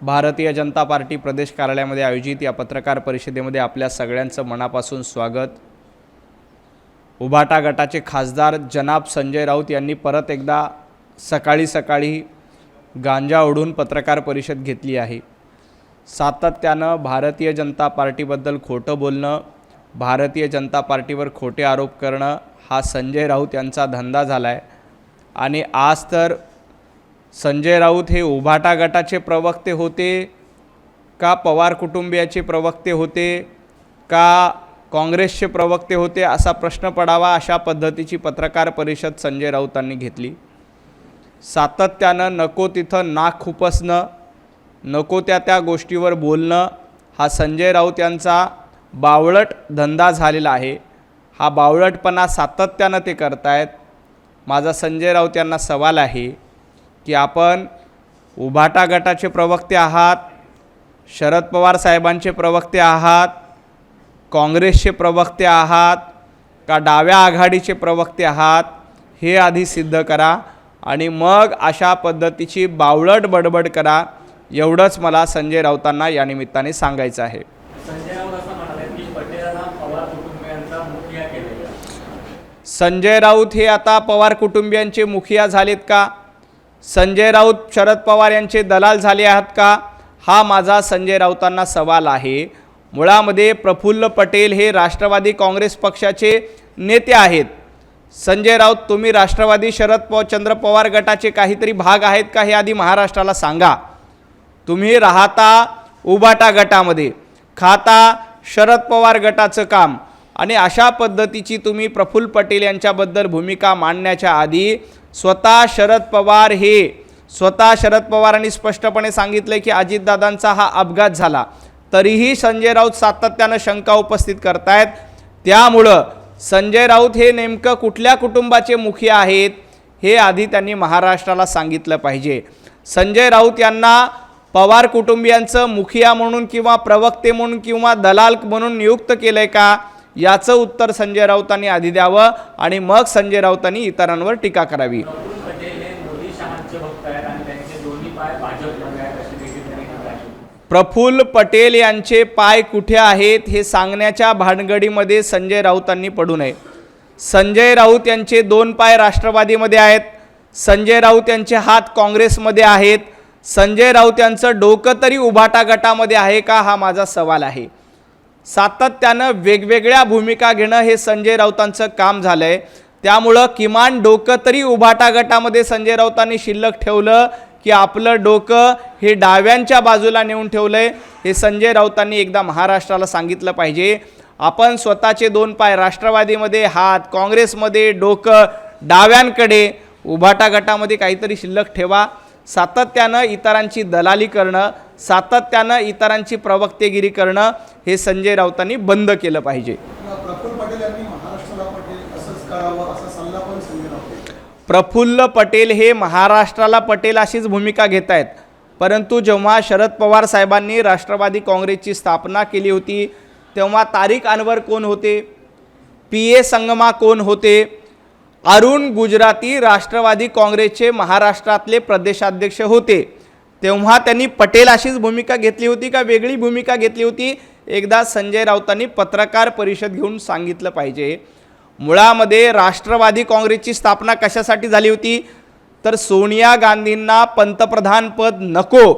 Bharatiya Janata party प्रदेश कार्यालयामध्ये आयोजित या पत्रकार परिषदेमध्ये आपल्या सगळ्यांचं मनापासून स्वागत। उभाटा गटाचे खासदार जनाब संजय राऊत यांनी परत एकदा सकाळी गांजा ओढून पत्रकार परिषद घेतली आहे। सातत्यानं भारतीय जनता पार्टीबद्दल खोटं बोलणं, भारतीय जनता पार्टीवर खोटे आरोप करणं हा संजय राऊत यांचा धंदा झाला आहे। आणि आज तर संजय राऊत हे उभाटा गटाचे प्रवक्ते होते का पवार कुटुंबियाचे प्रवक्ते होते का काँग्रेसचे प्रवक्ते होते असा प्रश्न पडावा, अशा पद्धतीची पत्रकार परिषद संजय राऊतांनी घेतली। सातत्यानं नको तिथं नाक खुपसणं, नको त्या गोष्टीवर बोलणं हा संजय राऊत यांचा बावळट धंदा झालेला आहे। हा बावळटपणा सातत्यानं ते करतायत। माझा संजय राऊत यांना सवाल आहे की आपण उभाटा गटाचे प्रवक्ते आहात, शरद पवार साहेबांचे प्रवक्ते आहात, काँग्रेसचे प्रवक्ते आहात का डाव्या आघाडीचे प्रवक्ते आहात, हे आधी सिद्ध करा आणि मग अशा पद्धतीची बावळट बडबड करा। एवढंच मला संजय राऊतांना या निमित्ताने सांगायचं आहे। संजय राऊत हे आता पवार कुटुंबियांचे मुखिया झालेत का? संजय राऊत शरद पवार यांचे दलाल झाले आहेत का? हा माझा संजय राऊतांना सवाल आहे। मुळामध्ये प्रफुल्ल पटेल हे राष्ट्रवादी काँग्रेस पक्षाचे नेते आहेत। संजय राऊत, तुम्ही राष्ट्रवादी चंद्र पवार गटाचे काहीतरी भाग आहेत का हे आधी महाराष्ट्राला सांगा। तुम्ही राहता उभाटा गटामध्ये, खाता शरद पवार गटाचं काम, आणि अशा पद्धतीची तुम्ही प्रफुल्ल पटेल यांच्याबद्दल भूमिका मांडण्याच्या आधी स्वतः शरद पवारांनी स्पष्टपणे सांगितले की अजितदादांचा हा अपघात झाला, तरीही संजय राऊत सातत्यानं शंका उपस्थित करतायत। त्यामुळं संजय राऊत हे नेमकं कुठल्या कुटुंबाचे मुखिया आहेत हे आधी त्यांनी महाराष्ट्राला सांगितलं पाहिजे। संजय राऊत यांना पवार कुटुंबियांचं मुखिया म्हणून किंवा प्रवक्ते म्हणून किंवा दलाल म्हणून नियुक्त केलंय का, याचं उत्तर संजय राऊतांनी आधी द्यावं आणि मग संजय राऊतांनी इतरांवर टीका करावी। प्रफुल्ल पटेल यांचे पाय कुठे आहेत हे सांगण्याच्या भानगडीमध्ये संजय राऊतांनी पडू नये। संजय राऊत यांचे दोन पाय राष्ट्रवादीमध्ये आहेत, संजय राऊत यांचे हात काँग्रेसमध्ये आहेत, संजय राऊत यांचं डोकं तरी उभाटा गटामध्ये आहे का, हा माझा सवाल आहे। सातत्यानं वेगवेगळ्या भूमिका घेणं हे संजय राऊतांचं काम झालंय। त्यामुळं किमान डोकं तरी उभाटा गटामध्ये संजय राऊतांनी शिल्लक ठेवलं की आपलं डोकं हे डाव्यांच्या बाजूला नेऊन ठेवलंय हे संजय राऊतांनी एकदा महाराष्ट्राला सांगितलं पाहिजे। आपण स्वतःचे दोन पाय राष्ट्रवादीमध्ये, हात काँग्रेसमध्ये, डोकं डाव्यांकडे, उभाटा गटामध्ये काहीतरी शिल्लक ठेवा। सातत्यानं इतरांची दलाली करणं, सातत्यानं इतरांची प्रवक्तेगिरी करणं हे संजय राऊतांनी बंद केलं पाहिजे। प्रफुल्ल पटेल हे महाराष्ट्राला पटेल अशीच भूमिका घेत आहेत, परंतु जेव्हा शरद पवार साहेबांनी राष्ट्रवादी काँग्रेसची स्थापना केली होती तेव्हा तारिक अनवर कोण होते, PA संगमा कोण होते, अरुण गुजराती राष्ट्रवादी काँग्रेसचे महाराष्ट्रातले प्रदेशाध्यक्ष होते, तेव्हा त्यांनी पटेल अशीच भूमिका घेतली होती का वेगळी भूमिका घेतली होती, एकदा संजय राऊतांनी पत्रकार परिषद घेऊन सांगितलं पाहिजे। मुळामध्ये राष्ट्रवादी काँग्रेसची स्थापना कशासाठी झाली होती, तर सोनिया गांधींना पंतप्रधान पद नको,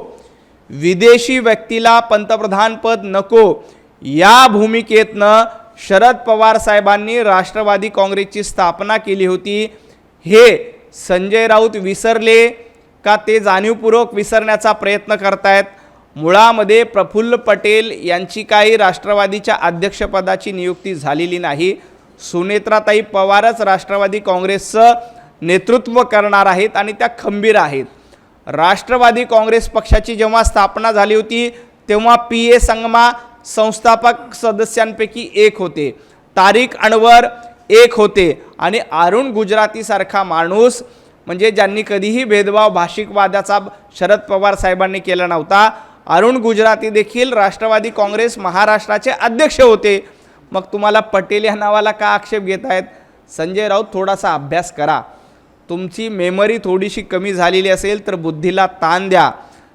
विदेशी व्यक्तीला पंतप्रधान पद नको, या भूमिकेतनं शरद पवार साहेबांनी राष्ट्रवादी काँग्रेसची स्थापना केली होती। हे संजय राऊत विसरले का ते जाणीवपूर्वक विसरण्याचा प्रयत्न करतायत? मुळामध्ये प्रफुल्ल पटेल यांची काही राष्ट्रवादीच्या अध्यक्षपदाची नियुक्ती झालेली नाही। सुनेत्राताई पवारच राष्ट्रवादी काँग्रेसचं नेतृत्व करणार आहेत आणि त्या खंबीर आहेत। राष्ट्रवादी काँग्रेस पक्षाची जेव्हा स्थापना झाली होती तेव्हा PA संगमा संस्थापक सदस्यांपैकी एक होते, तारिक अनवर एक होते आणि अरुण गुजराती सारखा माणूस म्हणजे ज्यांनी कधीही भेदभाव भाषिकवादाचा शरद पवार साहेबांनी केला नव्हता, अरुण गुजराती देखील राष्ट्रवादी काँग्रेस महाराष्ट्राचे अध्यक्ष होते। मग तुम्हाला पटेल या नावाला का आक्षेप घेत आहेत? संजय राऊत, थोडासा अभ्यास करा। तुमची मेमरी थोडीशी कमी झालेली असेल तर बुद्धीला ताण द्या।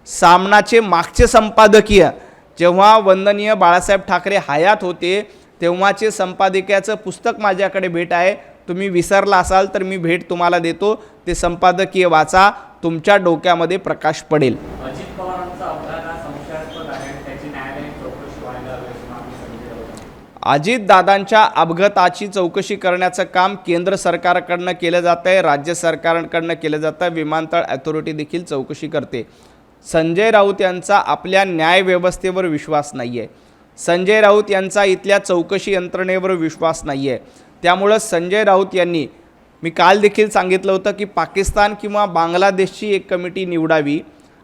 सामनाचे मागचे संपादकीय जेव्हा वंदनीय बाळासाहेब ठाकरे हयात होते तेव्हाचे संपादकीयाचं पुस्तक माझ्याकडे भेट आहे. तुम्ही विसरला असाल तर मी भेट तुम्हाला देतो. ते संपादकीय वाचा, तुमच्या डोक्यामध्ये प्रकाश पडेल. अजित पवारांचा अपघात हा संशयास्पद आहे, त्याची न्यायालयीन चौकशी व्हायला हवी अशी मागणी संजय राऊत. अजितदादांच्या अपघाताची चौकशी करण्याचं काम केंद्र सरकारकडनं केलं जातं आहे, राज्य सरकारकडनं केलं जातं. विमानतळ अथॉरिटी देखील चौकशी करते. संजय राऊत यांचा आपल्या न्यायव्यवस्थेवर विश्वास नाही आहे. संजय राऊत यांचा इथल्या चौकशी यंत्रणेवर विश्वास नाही आहे. त्यामुळं संजय राऊत यांनी, मी काल देखील सांगितलं होतं की पाकिस्तान किंवा बांगलादेशची एक कमिटी निवडावी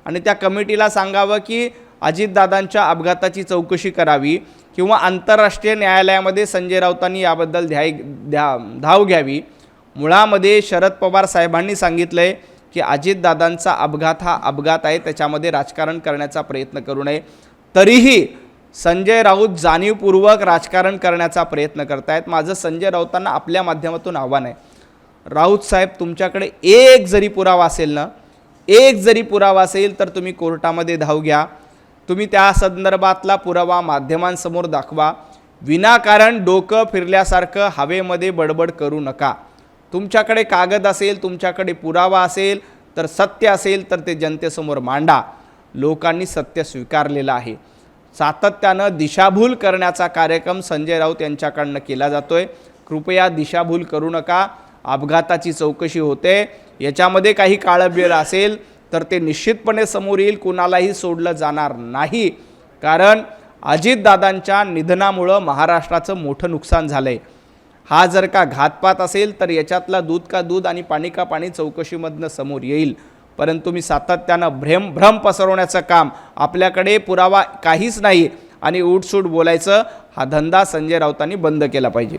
आणि त्या कमिटीला सांगावं की अजितदादांच्या अपघाताची चौकशी करावी किंवा आंतरराष्ट्रीय न्यायालयामध्ये संजय राऊतांनी याबद्दल धाव घ्यावी. मुळामध्ये शरद पवार साहेबांनी सांगितलं आहे की अजितदादांचा अपघात हा अपघात आहे, त्याच्यामध्ये राजकारण करण्याचा प्रयत्न करू नये. तरीही संजय राऊत जाणीवपूर्वक राजकारण करण्याचा प्रयत्न करतायत. माझं संजय राऊतांना आपल्या माध्यमातून आव्हान आहे, राऊत साहेब तुमच्याकडे एक जरी पुरावा असेल ना, एक जरी पुरावा असेल तर तुम्ही कोर्टामध्ये धाव घ्या. तुम्ही त्या संदर्भातला पुरावा माध्यमांसमोर दाखवा. विनाकारण डोकं फिरल्यासारखं हवेमध्ये बडबड करू नका. तुमच्याकडे कागद असेल, तुमच्याकडे पुरावा असेल, तर सत्य असेल तर ते जनतेसमोर मांडा. लोकांनी सत्य स्वीकारलेलं आहे. सातत्यानं दिशाभूल करण्याचा कार्यक्रम संजय राऊत यांच्याकडनं केला जातोय. कृपया दिशाभूल करू नका. अपघाताची चौकशी होते, याच्यामध्ये काही काळबेर असेल तर ते निश्चितपणे समोर येईल. कुणालाही सोडलं जाणार नाही, कारण अजितदादांच्या निधनामुळं महाराष्ट्राचं मोठं नुकसान झालं आहे. हा जर का घातपात असेल तर याच्यातला दूध का दूध आणि पाणी का पाणी चौकशीमधनं समोर येईल. परंतु मी सातत्यानं भ्रम पसरवण्याचं काम, आपल्याकडे पुरावा काहीच नाही आणि उठसूट बोलायचं हा धंदा संजय राऊतांनी बंद केला पाहिजे.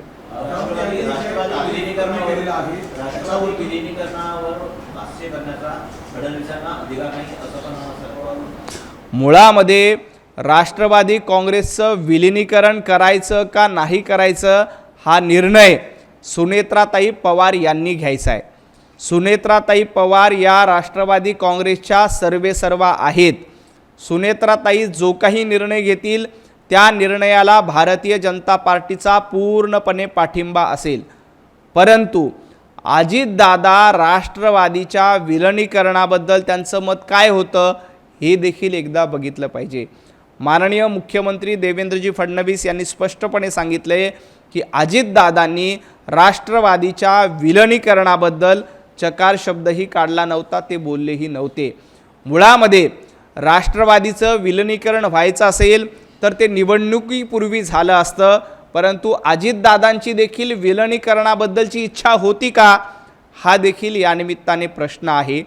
मुळामध्ये राष्ट्रवादी काँग्रेसचं विलिनीकरण करायचं का नाही करायचं हा निर्णय सुनेत्राताई पवार यांनी घ्यायचा आहे. सुनेत्राताई पवार या राष्ट्रवादी काँग्रेसच्या सर्वेसर्वा आहेत. सुनेत्राताई जो काही निर्णय घेतील त्या निर्णयाला भारतीय जनता पार्टीचा पूर्णपणे पाठिंबा असेल. परंतु अजितदादा राष्ट्रवादीच्या विलिनीकरणाबद्दल त्यांचं मत काय होतं हे देखील एकदा बघितलं पाहिजे. माननीय मुख्यमंत्री देवेंद्रजी फडणवीस यांनी स्पष्टपणे सांगितले की अजितदादांनी राष्ट्रवादीच्या विलिनीकरणाबद्दल चकार शब्दही काढला नव्हता, ते बोललेही नव्हते. मुळामध्ये राष्ट्रवादीचं विलिनीकरण व्हायचं असेल तर ते निवडणुकीपूर्वी झालं असतं. परंतु अजितदादांची देखील विलिनीकरणाबद्दलची इच्छा होती का हा देखील या निमित्ताने प्रश्न आहे.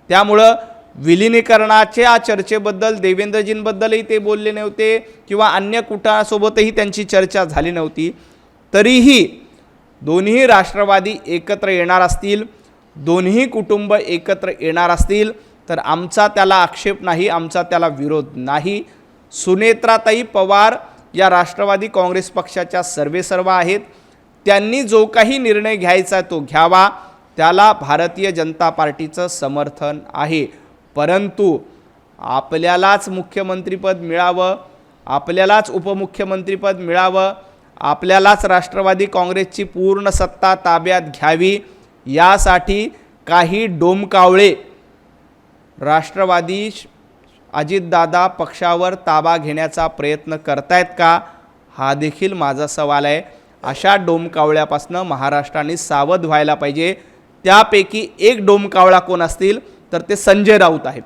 त्यामुळं विलिनीकरणाच्या चर्चेबद्दल देवेंद्रजींबद्दलही ते बोलले नव्हते किंवा अन्य कुणासोबतही त्यांची चर्चा झाली नव्हती. तरीही दोन्ही राष्ट्रवादी एकत्र येणार असतील, दोन्ही कुटुंब एकत्र येणार असतील तर आमचा त्याला आक्षेप नाही, आमचा त्याला विरोध नाही. सुनेत्राताई पवार या राष्ट्रवादी काँग्रेस पक्षाच्या सर्वेसर्वा आहेत. त्यांनी जो काही निर्णय घ्यायचा तो घ्यावा, त्याला भारतीय जनता पार्टीचं समर्थन आहे. परंतु आपल्यालाच मुख्यमंत्रीपद मिळावं, आपल्यालाच उपमुख्यमंत्रीपद मिळावं, आपल्यालाच राष्ट्रवादी काँग्रेसची पूर्ण सत्ता ताब्यात घ्यावी, यासाठी काही डोमकावळे राष्ट्रवादी अजितदादा पक्षावर ताबा घेण्याचा प्रयत्न करतायत का हा देखील माझा सवाल आहे. अशा डोमकावळ्यापासून महाराष्ट्राने सावध व्हायला पाहिजे. त्यापैकी एक डोमकावळा कोण असतील तर ते संजय राऊत आहेत.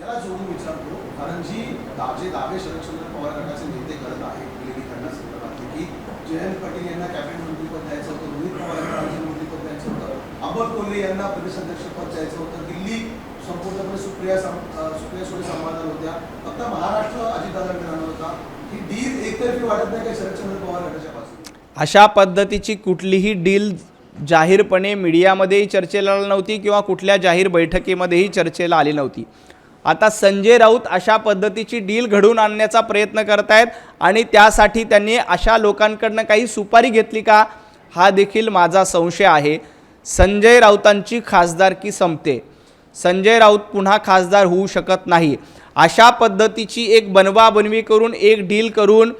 याला जोडून विचारतो, कारण जी दावे शरदचंद्र पवार गटाचे नेते करत आहेत विलिनीकरणासंदर्भात की जयंत पाटील यांना कॅबिनेट मंत्रीपद द्यायचं होतं, रोहित पवार यांना राज्यमंत्रीपद द्यायचं होतं, अमोल कोल्हे यांना प्रदेशाध्यक्षपद द्यायचं होतं, दिल्ली संपूर्णपणे सुप्रिया सुळे सांभाळणार होत्या, फक्त महाराष्ट्र अजितदादांकडे राहणार होता. ही डील एकतर्फी वाटत नाही का शरदचंद्र पवार गटाच्या बाजूने? अशा पद्धतीची कुठलीही डील जाहीरपणे मीडियामध्येही चर्चेला आली नव्हती किंवा कुठल्या जाहीर बैठकीमध्येही चर्चेला आली नव्हती. आता संजय राऊत अशा पद्धतीची डील घडवून आणण्याचा प्रयत्न करत आहेत आणि त्यासाठी त्यांनी अशा लोकांकडनं काही सुपारी घेतली का हा देखील माझा संशय आहे. संजय राऊतांची खासदारकी संपते. संजय राऊत पुन्हा खासदार होऊ शकत नाही. अशा पद्धतीची एक बनवाबनवी करून एक डील करून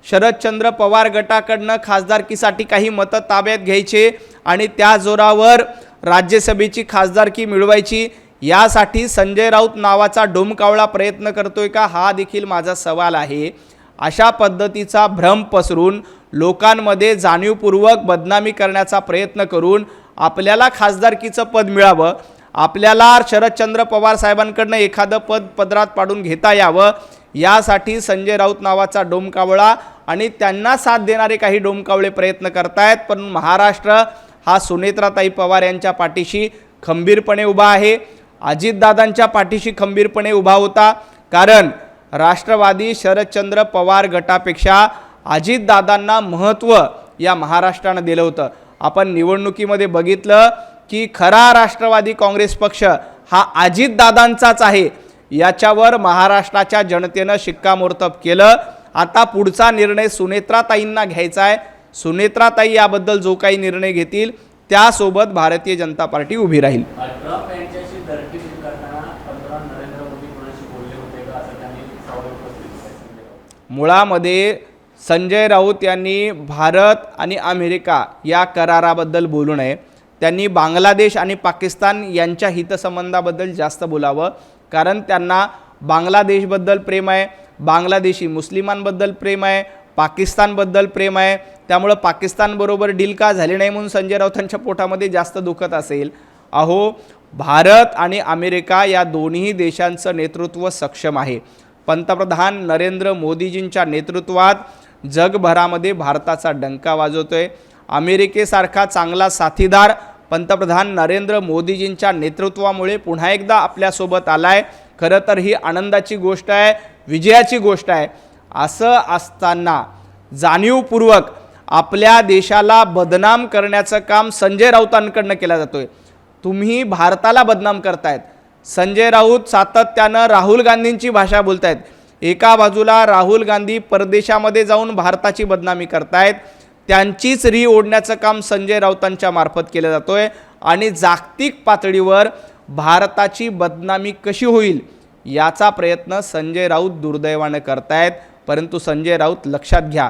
शरदचंद्र पवार गटाकडनं खासदारकीसाठी काही मतं ताब्यात घ्यायचे आणि त्या जोरावर राज्यसभेची खासदारकी मिळवायची, यासाठी संजय राऊत नावाचा डोमकावळा प्रयत्न करतोय का, हा देखील माझा सवाल आहे. अशा पद्धतीचा भ्रम पसरून लोकांमध्ये जाणीवपूर्वक बदनामी करण्याचा प्रयत्न करून आपल्याला खासदारकीचं पद मिळावं, आपल्याला शरदचंद्र पवार साहेबांकडनं एखादं पद पदरात पाडून घेता यावं, यासाठी संजय राऊत नावाचा डोमकावळा आणि त्यांना साथ देणारे काही डोमकावळे प्रयत्न करतायत. पण महाराष्ट्र हा सुनेत्राताई पवार यांच्या पाठीशी खंबीरपणे उभा आहे, अजितदादांच्या पाठीशी खंबीरपणे उभा होता. कारण राष्ट्रवादी शरदचंद्र पवार गटापेक्षा अजितदादांना महत्त्व या महाराष्ट्रानं दिलं होतं. आपण निवडणुकीमध्ये बघितलं की खरा राष्ट्रवादी काँग्रेस पक्ष हा अजितदादांचाच आहे, याच्यावर महाराष्ट्राच्या जनतेनं शिक्कामोर्तब केलं. आता पुढचा निर्णय सुनेत्राताईंना घ्यायचा आहे. सुनेत्राताई याबद्दल जो काही निर्णय घेतील त्यासोबत भारतीय जनता पार्टी उभी राहील. ट्रम्प यांच्याशी धडकी करताना पंतप्रधान नरेंद्र मोदी कोणाशी बोलले होते का, असं त्यांनी सवाल उपस्थित केला. मुळामध्ये संजय राऊत यांनी भारत आणि अमेरिका या कराराबद्दल बोलू नये. त्यांनी बांगलादेश आणि पाकिस्तान यांच्या हितसंबंधाबद्दल जास्त बोलावं, कारण त्यांना बांगलादेशबद्दल प्रेम आहे, बांगलादेशी मुस्लिमांबद्दल प्रेम आहे, पाकिस्तानबद्दल प्रेम आहे. त्यामुळं पाकिस्तानबरोबर डील का झाली नाही म्हणून संजय राऊतांच्या पोटामध्ये जास्त दुखत असेल. अहो, भारत आणि अमेरिका या दोन्ही देशांचं नेतृत्व सक्षम आहे. पंतप्रधान नरेंद्र मोदीजींच्या नेतृत्वात जगभरामध्ये भारताचा डंका वाजवतोय. अमेरिकेसारखा चांगला साथीदार पंतप्रधान नरेंद्र मोदीजींच्या नेतृत्वामुळे पुन्हा एकदा आपल्यासोबत आलाय. खरं तर ही आनंदाची गोष्ट आहे, विजयाची गोष्ट आहे. असं असताना जाणीवपूर्वक आपल्या देशाला बदनाम करण्याचं काम संजय राऊतांकडनं केलं जातोय. तुम्ही भारताला बदनाम करतायत. संजय राऊत सातत्यानं राहुल गांधींची भाषा बोलतायत. एका बाजूला राहुल गांधी परदेशामध्ये जाऊन भारताची बदनामी करतायत, त्यांचीच री ओढण्याचं काम संजय राऊतांच्या मार्फत केलं जातोय आणि जागतिक पातळीवर भारताची बदनामी कशी होईल याचा प्रयत्न संजय राऊत दुर्दैवानं करतायत. परंतु संजय राऊत लक्षात घ्या,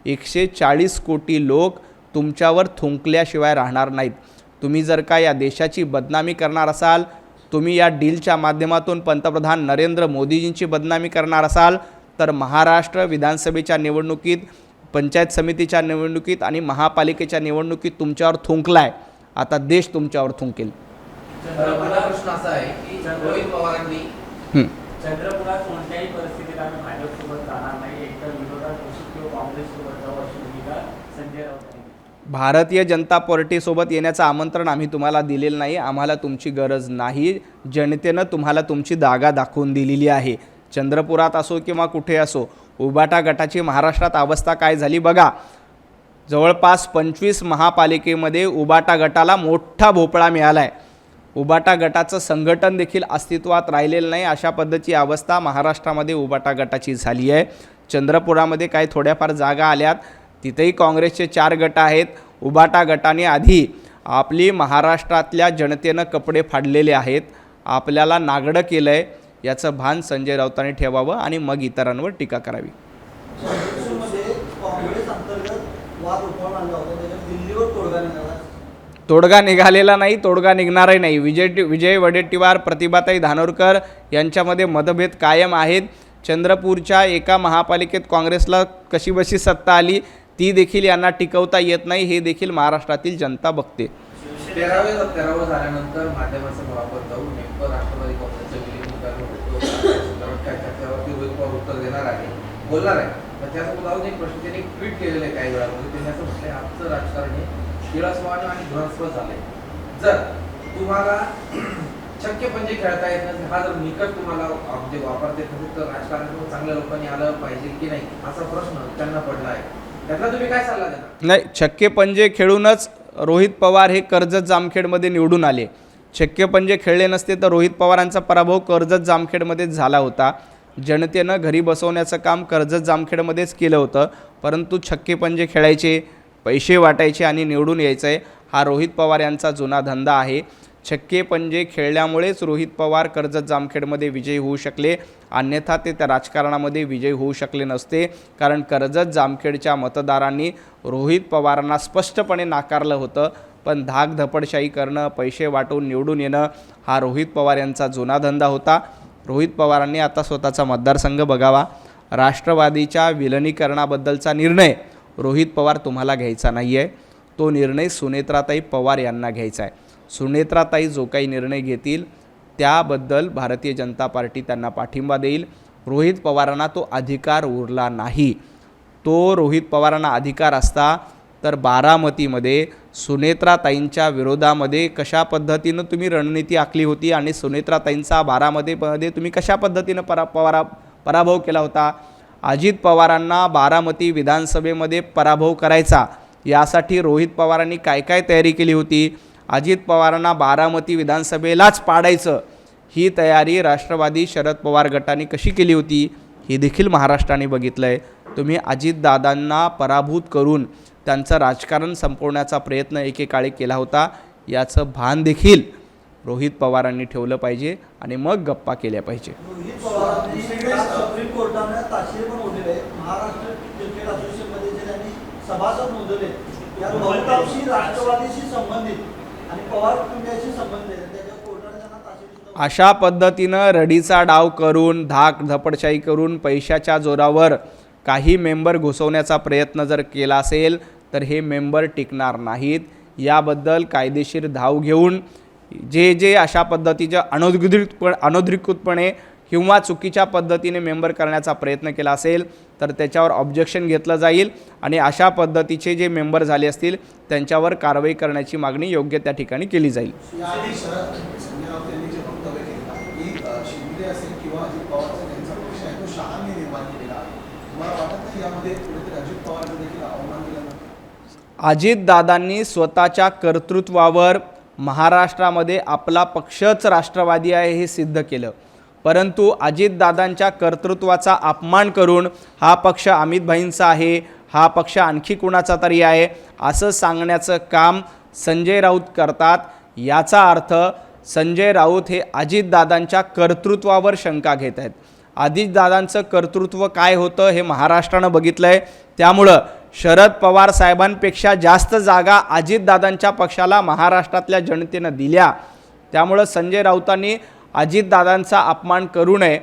140 कोटी लोक तुमच्यावर थुंकल्याशिवाय राहणार नाहीत. तुम्ही जर का या देशाची बदनामी करणार असाल, तुम्ही या डीलच्या माध्यमातून पंतप्रधान नरेंद्र मोदीजींची बदनामी करणार असाल, तर महाराष्ट्र विधानसभेच्या निवडणुकीत, पंचायत समितीच्या निवडणुकीत आणि महापालिकेच्या निवडणुकीत तुमच्यावर थुंकलाय. आता देश तुमच्यावर थुंकेल. माझा प्रश्न असा आहे की रोहित पवारांनी चंद्रपुरात कोणत्याही परिस्थितीत आम्ही भाजपसोबत जाणार नाही, एकतर विरोधात बसू किंवा काँग्रेससोबत जाऊ, अशी भूमिका संजय राऊत यांनी. भारतीय जनता पार्टीसोबत येण्याचं आमंत्रण आम्ही तुम्हाला दिलेलं नाही. आम्हाला तुमची गरज नाही. जनतेनं तुम्हाला तुमची जागा दाखवून दिलेली आहे. चंद्रपुरात असो किंवा कुठे असो, उबाटा गटाची महाराष्ट्रात अवस्था काय झाली बघा. जवळपास 25 महापालिकेमध्ये उबाटा गटाला मोठा भोपळा मिळाला आहे. उबाटा गटाचं संघटन देखील अस्तित्वात राहिलेलं नाही. अशा पद्धतीची अवस्था महाराष्ट्रामध्ये उबाटा गटाची झाली आहे. चंद्रपुरामध्ये काही थोड्याफार जागा आल्यात, तिथेही काँग्रेसचे 4 गट आहेत. उबाटा गटाने आधी आपली महाराष्ट्रातल्या जनतेनं कपडे फाडलेले आहेत, आपल्याला नागडं केलं आहे, याचं भान संजय राऊतांनी ठेवावं आणि मग इतरांवर टीका करावी. तोडगा निघालेला नाही, तोडगा निघणारही नाही. विजय वडेट्टीवार, प्रतिभाताई धानोरकर यांच्यामध्ये मतभेद कायम आहेत. चंद्रपूरच्या एका महापालिकेत काँग्रेसला कशीबशी सत्ता आली, ती देखील यांना टिकवता येत नाही, हे देखील महाराष्ट्रातील जनता बघते. 13 झाल्यानंतर माध्यमाचा वापर करून नेमकं राष्ट्रवादी काँग्रेसचं विलीनीकरण होतं काय त्याच्यावरती रोहित पवार उत्तर देणार आहे, बोलणार आहे. तर त्यासोबत अजून एक प्रश्न त्यांनी ट्विट केलेलं आहे काही वेळामध्ये. त्यांनी असं म्हटलंय, आमचं राजकारण हे शिळास्वाद आणि घृणास्पद झालंय. जर तुम्हाला शक्य म्हणजे खेळता येत नसेल, हा जर निकट तुम्हाला म्हणजे वापरता येत नसेल, तर राजकारणात चांगल्या लोकांनी आलं पाहिजे की नाही, असा प्रश्न त्यांना पडला आहे. त्यातला तुम्ही काय सल्ला देणार? नाही, छक्के पंजे खेळूनच रोहित पवार हे कर्जत जामखेडमध्ये निवडून आले. छक्के पंजे खेळले नसते तर रोहित पवारांचा पराभव कर्जत जामखेडमध्येच झाला होता. जनतेनं घरी बसवण्याचं काम कर्जत जामखेडमध्येच केलं होतं. परंतु छक्के पंजे खेळायचे, पैसे वाटायचे आणि निवडून यायचं आहे, हा रोहित पवार यांचा जुना धंदा आहे. छक्के पंजे खेळल्यामुळेच रोहित पवार कर्जत जामखेडमध्ये विजयी होऊ शकले, अन्यथा ते त्या राजकारणामध्ये विजयी होऊ शकले नसते. कारण कर्जत जामखेडच्या मतदारांनी रोहित पवारांना स्पष्टपणे नाकारलं होतं. पण धाकधपडशाही करणं, पैसे वाटून निवडून येणं हा रोहित पवार यांचा जुना धंदा होता. रोहित पवारांनी आता स्वतःचा मतदारसंघ बघावा. राष्ट्रवादीच्या विलिनीकरणाबद्दलचा निर्णय रोहित पवार तुम्हाला घ्यायचा नाही आहे, तो निर्णय सुनेत्राताई पवार यांना घ्यायचा आहे. सुनेत्राताई जो काही निर्णय घेतील त्याबद्दल भारतीय जनता पार्टी त्यांना पाठिंबा देईल. रोहित पवारांना तो अधिकार उरला नाही. तो रोहित पवारांना अधिकार असता तर बारामतीमध्ये सुनेत्राताईंच्या विरोधामध्ये कशा पद्धतीनं तुम्ही रणनीती आखली होती आणि सुनेत्राताईंचा बारामतीमध्ये तुम्ही कशा पद्धतीनं पराभव केला होता. अजित पवारांना बारामती विधानसभेमध्ये पराभव करायचा यासाठी रोहित पवारांनी काय काय तयारी केली होती. अजित पवारांना बारामती विधानसभेलाच पाडायचं ही तयारी राष्ट्रवादी शरद पवार गटाने कशी केली होती हे देखील महाराष्ट्राने बघितलं आहे. तुम्ही अजितदादांना पराभूत करून त्यांचं राजकारण संपवण्याचा प्रयत्न एकेकाळी केला होता. याचं भान देखील रोहित पवारांनी ठेवलं पाहिजे आणि मग गप्पा केल्या पाहिजे. रोहित पवारांनी सुप्रीम कोर्टाने ताशीर पण नोंदवले आहे. महाराष्ट्र क्रिकेट असोसिएशनमध्ये जे त्यांनी सभासद नोंदवले यात बहुतांशी राष्ट्रवादीशी संबंधित आणि पवार कुटुंबियाशी संबंधित आहे. त्याच्या कोर्टाने त्यांना ताशीर अशा पद्धतीनं रडीचा डाव करून धाकधपडशाही करून पैशाच्या जोरावर काही मेंबर घुसवण्याचा प्रयत्न जर केला असेल तर हे मेंबर टिकणार नाहीत. याबद्दल कायदेशीर धाव घेऊन जे अशा पद्धतीच्या अनधिकृतपणे किंवा चुकीच्या पद्धतीने मेंबर करण्याचा प्रयत्न केला असेल तर त्याच्यावर ऑब्जेक्शन घेतलं जाईल आणि अशा पद्धतीचे जे मेंबर झाले असतील त्यांच्यावर कारवाई करण्याची मागणी योग्य त्या ठिकाणी केली जाईल. याआधी संजय राऊत यांनी जे वक्तव्य केलं की शिंदे असेल किंवा अजित पवारचा त्यांचा पक्ष आहे तो शहांनी निर्माण केलेला आहे. मला वाटत नाही यामध्ये कुठेतरी अजित पवारचं देखील अवमान केला नाही. अजितदादांनी स्वतःच्या कर्तृत्वावर महाराष्ट्रामध्ये आपला पक्षच राष्ट्रवादी आहे हे सिद्ध केलं, परंतु अजितदादांच्या कर्तृत्वाचा अपमान करून हा पक्ष अमितभाईंचा आहे, हा पक्ष आणखी कुणाचा तरी आहे असं सांगण्याचं काम संजय राऊत करतात. याचा अर्थ संजय राऊत हे अजितदादांच्या कर्तृत्वावर शंका घेत आहेत. अजितदादांचं कर्तृत्व काय होतं हे महाराष्ट्रानं बघितलं आहे. त्यामुळं शरद पवार साहेबांपेक्षा जास्त जागा अजितदादांच्या पक्षाला महाराष्ट्रातल्या जनतेनं दिल्या. त्यामुळं संजय राऊतांनी अजितदादांचा अपमान करू नये.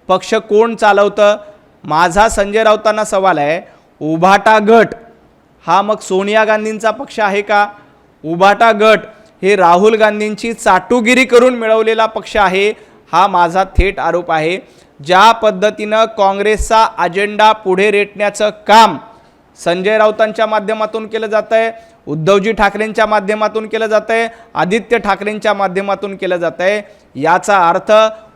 पक्ष कोण चालवतं? माझा संजय राऊतांना सवाल आहे, उभाटा गट हा मग सोनिया गांधींचा पक्ष आहे का? उभाटा गट हे राहुल गांधींची चाटुगिरी करून मिळवलेला पक्ष आहे हा माझा थेट आरोप आहे. ज्या पद्धतीनं काँग्रेसचा अजेंडा पुढे रेटण्याचं काम संजय राऊतांच्या माध्यमातून केलं जातं आहे, उद्धवजी ठाकरेंच्या माध्यमातून केलं जातं आहे, आदित्य ठाकरेंच्या माध्यमातून केलं जातं आहे, याचा अर्थ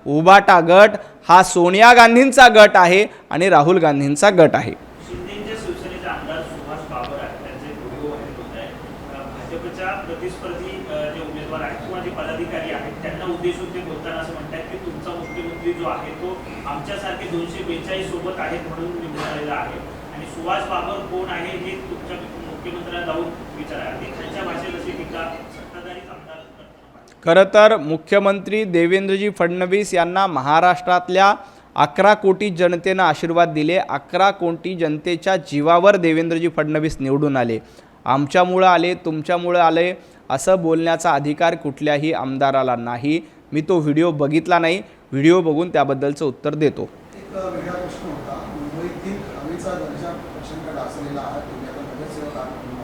उभाटा गट हा सोनिया गांधींचा गट आहे आणि राहुल गांधींचा गट आहे. शिंदेचे शिवसेनेचे आमदार सुभाष बाबर आहेत, त्यांचे व्हिडिओ व्हायरल होत आहे. भाजपच्या प्रतिस्पर्धी जे उमेदवार आहेत किंवा जे पदाधिकारी आहेत त्यांना उद्देशून ते बोलताना असं म्हणतात की तुमचा मुख्यमंत्री जो आहे तो आमच्यासारखे 242 सोबत आहेत म्हणून निवडून आलेला आहे आणि सुभाष बाबर कोण आहे हे तुमच्या मुख्यमंत्र्यांना जाऊन विचारा. त्यांच्या भाषेत अशी टीका सत्ताधारीच आमदार करतात. खरं तर मुख्यमंत्री देवेंद्रजी फडणवीस यांना महाराष्ट्रातल्या 11 कोटी जनतेनं आशीर्वाद दिले. 11 कोटी जनतेच्या जीवावर देवेंद्रजी फडणवीस निवडून आले. आमच्यामुळं आले, तुमच्यामुळं आले असं बोलण्याचा अधिकार कुठल्याही आमदाराला नाही. मी तो व्हिडिओ बघितला नाही, व्हिडिओ बघून त्याबद्दलचं उत्तर देतो. एक वेगळा प्रश्न होता. मुंबईतील हवेचा दर्जा प्रचंड डासलेला आहे. तुम्ही आता नगरसेवक आहात म्हणून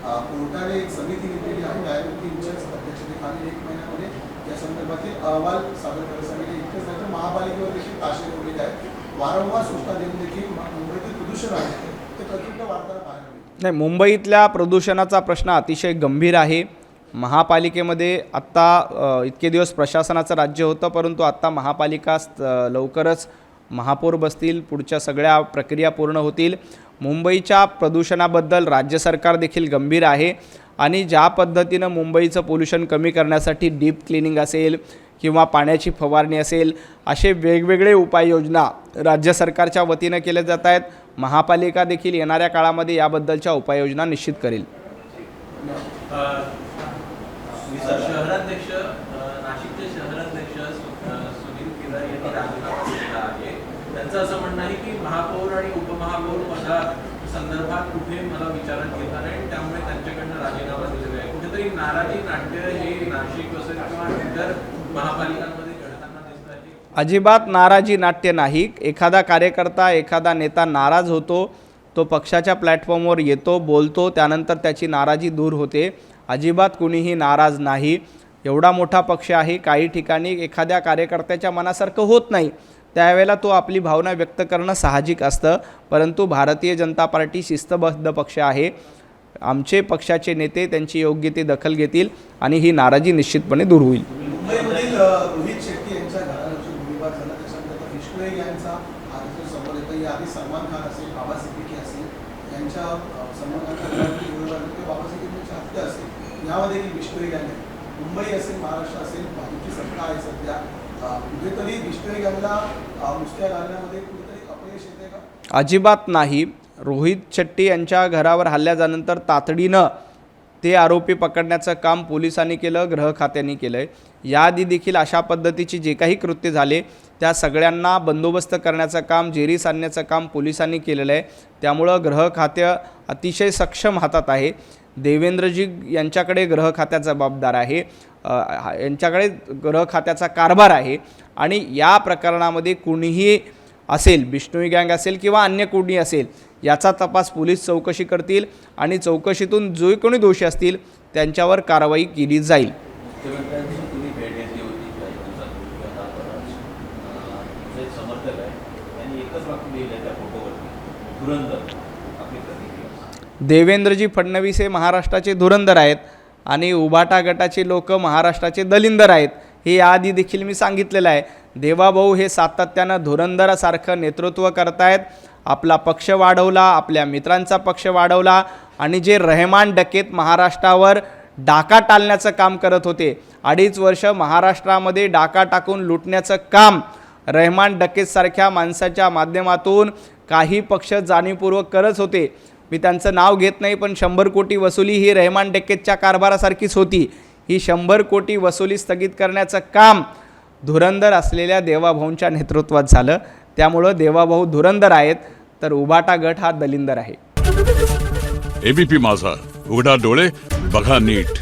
आपण कोर्टाने एक समिती नेमलेली आहे न्यायमूर्तींच्या अध्यक्षतेखाली 1 महिन्यामध्ये या संदर्भातील अहवाल सादर करण्यासाठी. इतकंच नाही तर महापालिकेवर देखील ताशे ठेवलेले आहेत. वारंवार सूचना देऊन देखील मुंबईतील प्रदूषण आहे ते प्रचंड वाढताना पाहायला मिळते. नाही, मुंबईतल्या प्रदूषणाचा प्रश्न अतिशय गंभीर आहे. महापालिकेमध्ये आत्ता इतके दिवस प्रशासनाचं राज्य होतं, परंतु आत्ता महापालिका लवकरच महापौर बसतील, पुढच्या सगळ्या प्रक्रिया पूर्ण होतील. मुंबईच्या प्रदूषणाबद्दल राज्य सरकार देखील गंभीर आहे आणि ज्या पद्धतीनं मुंबईचं पोल्युशन कमी करण्यासाठी डीप क्लिनिंग असेल किंवा पाण्याची फवारणी असेल असे वेगवेगळे उपाययोजना राज्य सरकारच्या वतीनं केले जात आहेत. महापालिका देखील येणाऱ्या काळामध्ये याबद्दलच्या उपाययोजना निश्चित करेल. शहरात असं म्हणणं आहे की महापौर आणि उपमहापौर पदा संदर्भात कुठे मला विचारात घेतला नाही, त्यामुळे त्यांच्याकडनं राजीनामा दिलेला आहे. कुठेतरी नाराजी नाट्य हे नाशिक असेल किंवा इतर महापालिकांमध्ये घडताना दिसत आहे. अजिबात नाराजी नाट्य नाही. एखादा कार्यकर्ता, एखादा नेता नाराज होतो, तो पक्षाच्या प्लॅटफॉर्मवर येतो, बोलतो, त्यानंतर त्याची नाराजी दूर होते. अजिबात कुणीही नाराज नाही. एवढा मोठा पक्ष आहे, काही ठिकाणी एखाद्या कार्यकर्त्याच्या मनासारखं होत नाही, त्यावेळेला तो आपली भावना व्यक्त करणं साहजिक असतं. परंतु भारतीय जनता पार्टी शिस्तबद्ध पक्ष आहे. आमचे पक्षाचे नेते त्यांची योग्य ती दखल घेतील आणि ही नाराजी निश्चितपणे दूर होईल. मुंबईमधील रोहित शेट्टी यांच्या घराण्याची गोळीबार झाला, त्याच्यानंतर विष्णू यांचा आरोप समोर येतो. याआधी सलमान खान असेल, बाबा सिद्दीकी असेल, यांच्या सलमान खानच्या घराण्याची गोळीबार किंवा बाबा सिद्दीकीची हत्या असेल, यामध्ये विष्णू यांनी मुंबई असेल, महाराष्ट्र असेल, भाजपची सत्ता आहे सध्या, कुठेतरी विष्णू यांना मुसक्या घालण्यामध्ये कुठेतरी अपयश येते का? अजिबात नाही. रोहित शेट्टी यांच्या घरावर हल्ला झाल्यानंतर तातडीनं ते आरोपी पकडण्याचं काम पोलिसांनी केलं, गृह खात्याने केलं आहे. याआधी देखील अशा पद्धतीची जे काही कृत्य झाले त्या सगळ्यांना बंदोबस्त करण्याचं काम, जेरीस आणण्याचं काम पोलिसांनी केलेलं आहे. त्यामुळं गृह खाते अतिशय सक्षम हातात आहे. देवेंद्रजी यांच्याकडे गृह खात्याचा जबाबदार आहे, यांच्याकडे गृह खात्याचा कारभार आहे आणि या प्रकरणामध्ये कुणीही असेल, बिश्नोई गँग असेल किंवा अन्य कोणी असेल, याचा तपास पोलीस चौकशी करतील आणि चौकशीतून जो कोणी दोषी असतील त्यांच्यावर कारवाई केली जाईल. मुख्यमंत्र्यांची तुम्ही भेट घेतली होती काही दिवसांपूर्वी, आता तुमचे समर्थक आहे त्यांनी एकच वाक्य लिहिलं त्या फोटोवरती, धुरंधर. आपली प्रतिक्रिया? देवेंद्रजी फडणवीस हे महाराष्ट्राचे धुरंधर आहेत आणि उभाटा गटाचे लोक महाराष्ट्राचे दलिंदर आहेत, हे याआधी देखील मी सांगितलेलं आहे. देवाभाऊ हे सातत्यानं धुरंदरासारखं नेतृत्व करतायत. आपला पक्ष वाढवला, आपल्या मित्रांचा पक्ष वाढवला आणि जे रहमान डकेत महाराष्ट्रावर डाका टाळण्याचं काम करत होते, 2.5 वर्ष महाराष्ट्रामध्ये डाका टाकून लुटण्याचं काम रहमान डकेतसारख्या माणसाच्या माध्यमातून काही पक्ष जाणीवपूर्वक करत होते. मी त्यांचं नाव घेत नाही, पण 100 कोटी वसुली ही रहमान डकेतच्या कारभारासारखीच होती. ही 100 कोटी वसुली स्थगित करण्याचं काम धुरंधर असलेल्या देवाभाऊंच्या नेतृत्वात झालं. त्यामुळं देवाभाऊ धुरंधर आहेत, तर उभाटा गट हा दलिंदर आहे. एबीपी माझा, उघडा डोळे बघा नीट.